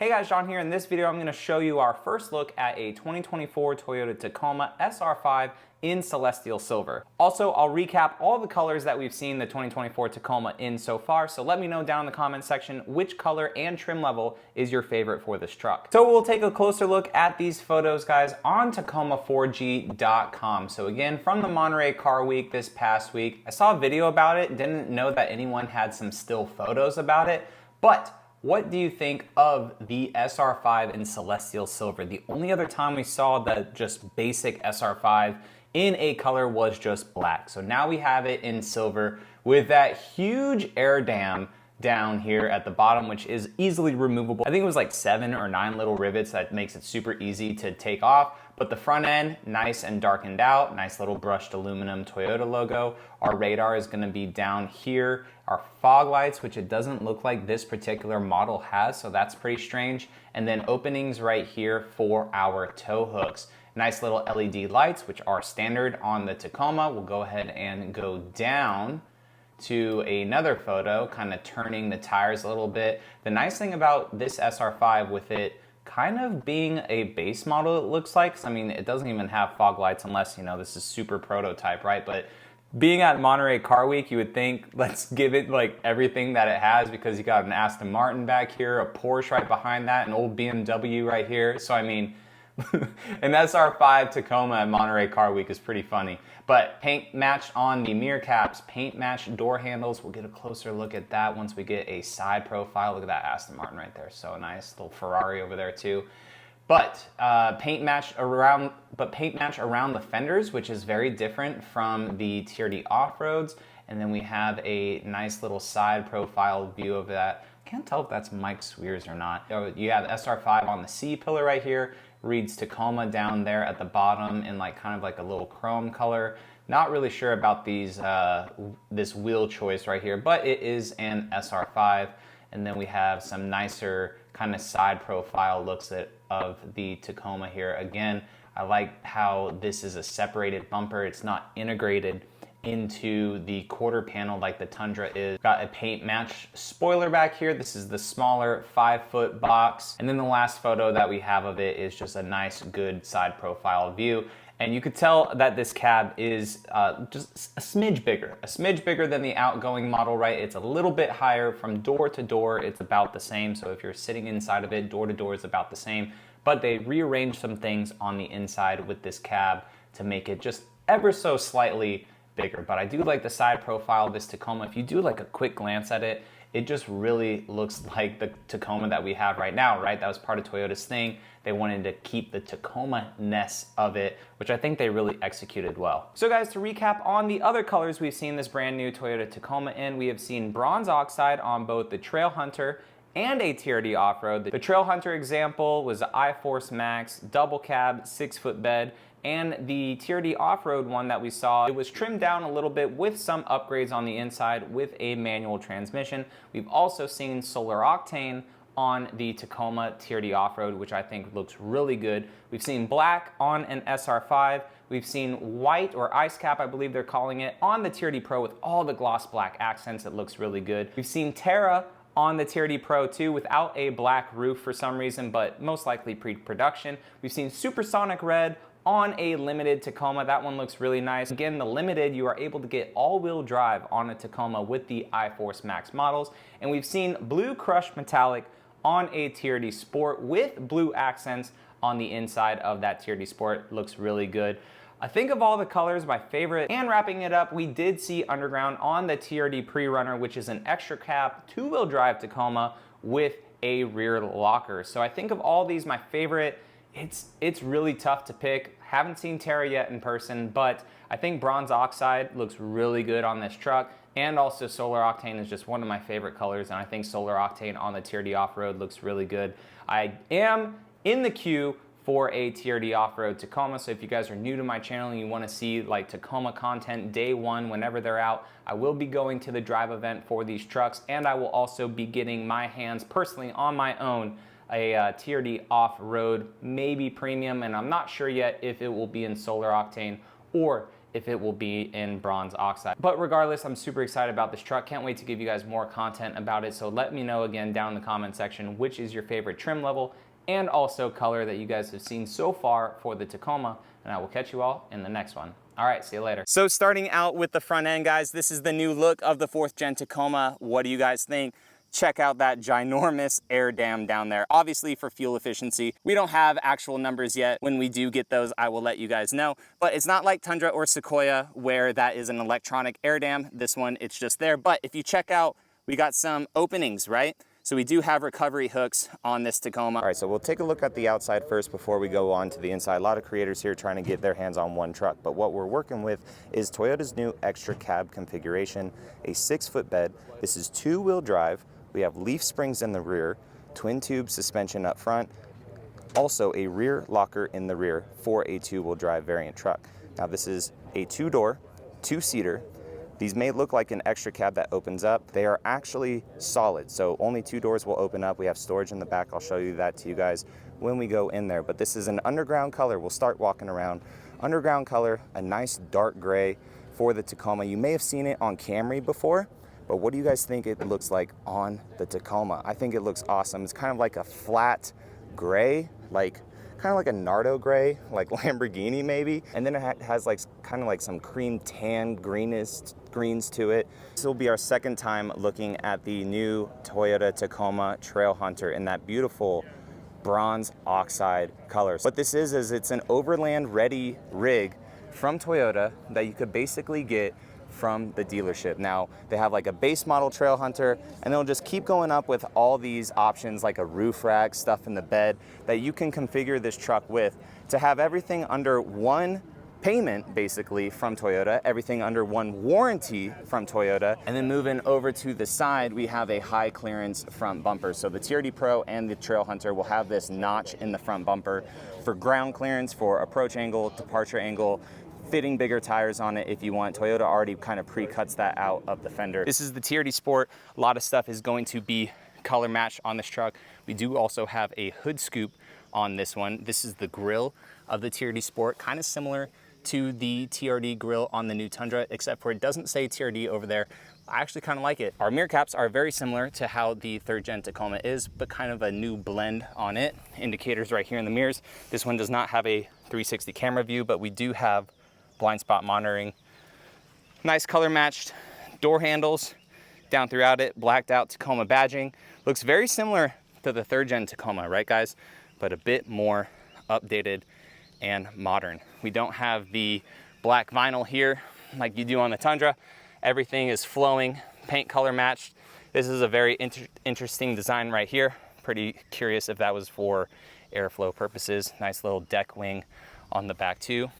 Hey guys, John here. In this video, I'm going to show you our first look at a 2024 Toyota Tacoma SR5 in Celestial Silver. Also, I'll recap all the colors that we've seen the 2024 Tacoma in so far, so let me know down in the comment section which color and trim level is your favorite for this truck. So we'll take a closer look at these photos, guys, on Tacoma4G.com. So again, from the Monterey Car Week this past week, I saw a video about it, didn't know that anyone had some still photos about it, but what do you think of the SR5 in Celestial Silver? The only other time we saw the just basic SR5 in a color was just black. So now we have it in silver with that huge air dam down here at the bottom, which is easily removable. I think it was like 7 or 9 little rivets that makes it super easy to take off. But the front end, nice and darkened out, nice little brushed aluminum Toyota logo. Our radar is gonna be down here. Our fog lights, which it doesn't look like this particular model has, so that's pretty strange. And then openings right here for our tow hooks. Nice little LED lights, which are standard on the Tacoma. We'll go ahead and go down to another photo, kind of turning the tires a little bit. The nice thing about this SR5 with it kind of being a base model, it looks like, 'cause I mean, it doesn't even have fog lights unless, you know, this is super prototype, right? But being at Monterey Car Week, you would think, let's give it like everything that it has, because you got an Aston Martin back here, a Porsche right behind that, an old BMW right here. So I mean, an SR5 Tacoma at Monterey Car Week is pretty funny. But paint matched on the mirror caps, paint matched door handles. We'll get a closer look at that once we get a side profile. Look at that Aston Martin right there, so nice. Little Ferrari over there too. But paint match around the fenders, which is very different from the TRD off-roads. And then we have a nice little side profile view of that. Can't tell if that's Mike Swears or not. You have SR5 on the C pillar right here. Reads Tacoma down there at the bottom in like kind of like a little chrome color. Not really sure about these this wheel choice right here, but it is an SR5. And then we have some nicer kind of side profile looks of the Tacoma here. Again, I like how this is a separated bumper. It's not integrated into the quarter panel like the Tundra is. Got a paint match spoiler back here. This is the smaller 5-foot box. And then the last photo that we have of it is just a nice, good side profile view. And you could tell that this cab is just a smidge bigger than the outgoing model, right? It's a little bit higher from door to door. It's about the same. So if you're sitting inside of it, door to door is about the same. But they rearranged some things on the inside with this cab to make it just ever so slightly bigger. But I do like the side profile of this Tacoma. If you do like a quick glance at it, it just really looks like the Tacoma that we have right now, right? That was part of Toyota's thing. They wanted to keep the Tacoma-ness of it, which I think they really executed well. So guys, to recap on the other colors we've seen this brand new Toyota Tacoma in, we have seen bronze oxide on both the Trailhunter and a TRD off-road. The Trailhunter example was the iForce Max, double cab, 6-foot bed, and the TRD off-road one that we saw, it was trimmed down a little bit with some upgrades on the inside with a manual transmission. We've also seen solar octane on the Tacoma TRD off-road, which I think looks really good. We've seen black on an SR5. We've seen white, or ice cap, I believe they're calling it, on the TRD Pro with all the gloss black accents. It looks really good. We've seen Terra on the TRD Pro 2 without a black roof for some reason, but most likely pre-production. We've seen Supersonic red on a limited Tacoma. That one looks really nice. Again, the limited, you are able to get all-wheel drive on a Tacoma with the iForce Max models. And we've seen blue crushed metallic on a TRD Sport with blue accents on the inside of that TRD Sport. Looks really good. I think of all the colors, my favorite, and wrapping it up, we did see underground on the TRD PreRunner, which is an extra cab, 2-wheel drive Tacoma with a rear locker. So I think of all these, my favorite, it's really tough to pick. Haven't seen Terra yet in person, but I think bronze oxide looks really good on this truck. And also solar octane is just one of my favorite colors, and I think solar octane on the TRD off-road looks really good. I am in the queue for a TRD off-road Tacoma, so if you guys are new to my channel and you want to see like Tacoma content day one whenever they're out, I will be going to the drive event for these trucks, and I will also be getting my hands personally on my own a TRD off-road, maybe premium, and I'm not sure yet if it will be in solar octane or if it will be in bronze oxide. But regardless, I'm super excited about this truck. Can't wait to give you guys more content about it. So let me know again down in the comment section which is your favorite trim level and also color that you guys have seen so far for the Tacoma. And I will catch you all in the next one. All right, see you later. So starting out with the front end, guys, this is the new look of the 4th gen Tacoma. What do you guys think? Check out that ginormous air dam down there. Obviously for fuel efficiency, we don't have actual numbers yet. When we do get those, I will let you guys know. But it's not like Tundra or Sequoia where that is an electronic air dam. This one, it's just there. But if you check out, we got some openings, right? So we do have recovery hooks on this Tacoma. All right, so we'll take a look at the outside first before we go on to the inside. A lot of creators here trying to get their hands on one truck, but what we're working with is Toyota's new extra cab configuration, a 6-foot bed. This is 2-wheel drive. We have leaf springs in the rear, twin tube suspension up front, also a rear locker in the rear for a 2-wheel drive variant truck. Now this is a 2-door, 2-seater. These may look like an extra cab that opens up. They are actually solid, so only 2 doors will open up. We have storage in the back. I'll show you that to you guys when we go in there. But this is an underground color. We'll start walking around. Underground color, a nice dark gray for the Tacoma. You may have seen it on Camry before, but what do you guys think it looks like on the Tacoma? I think it looks awesome. It's kind of like a flat gray, kind of like a Nardo gray, like Lamborghini maybe. And then it has like kind of like some cream tan greens to it. This will be our second time looking at the new Toyota Tacoma Trailhunter in that beautiful bronze oxide color. What this is it's an overland ready rig from Toyota that you could basically get from the dealership. Now they have like a base model Trailhunter, and they'll just keep going up with all these options like a roof rack, stuff in the bed that you can configure this truck with to have everything under one payment basically from Toyota, everything under one warranty from Toyota. And then moving over to the side, we have a high clearance front bumper. So the TRD Pro and the Trailhunter will have this notch in the front bumper for ground clearance, for approach angle, departure angle, fitting bigger tires on it if you want. Toyota already kind of pre-cuts that out of the fender. This is the TRD Sport. A lot of stuff is going to be color matched on this truck. We do also have a hood scoop on this one. This is the grille of the TRD Sport, kind of similar to the TRD grille on the new Tundra, except for it doesn't say TRD over there. I actually kind of like it. Our mirror caps are very similar to how the 3rd gen Tacoma is, but kind of a new blend on it. Indicators right here in the mirrors. This one does not have a 360 camera view, but we do have blind spot monitoring. Nice color matched door handles down throughout it, blacked out Tacoma badging. Looks very similar to the 3rd gen Tacoma, right guys? But a bit more updated and modern. We don't have the black vinyl here like you do on the Tundra. Everything is flowing, paint color matched. This is a very interesting design right here. Pretty curious if that was for airflow purposes. Nice little deck wing on the back too.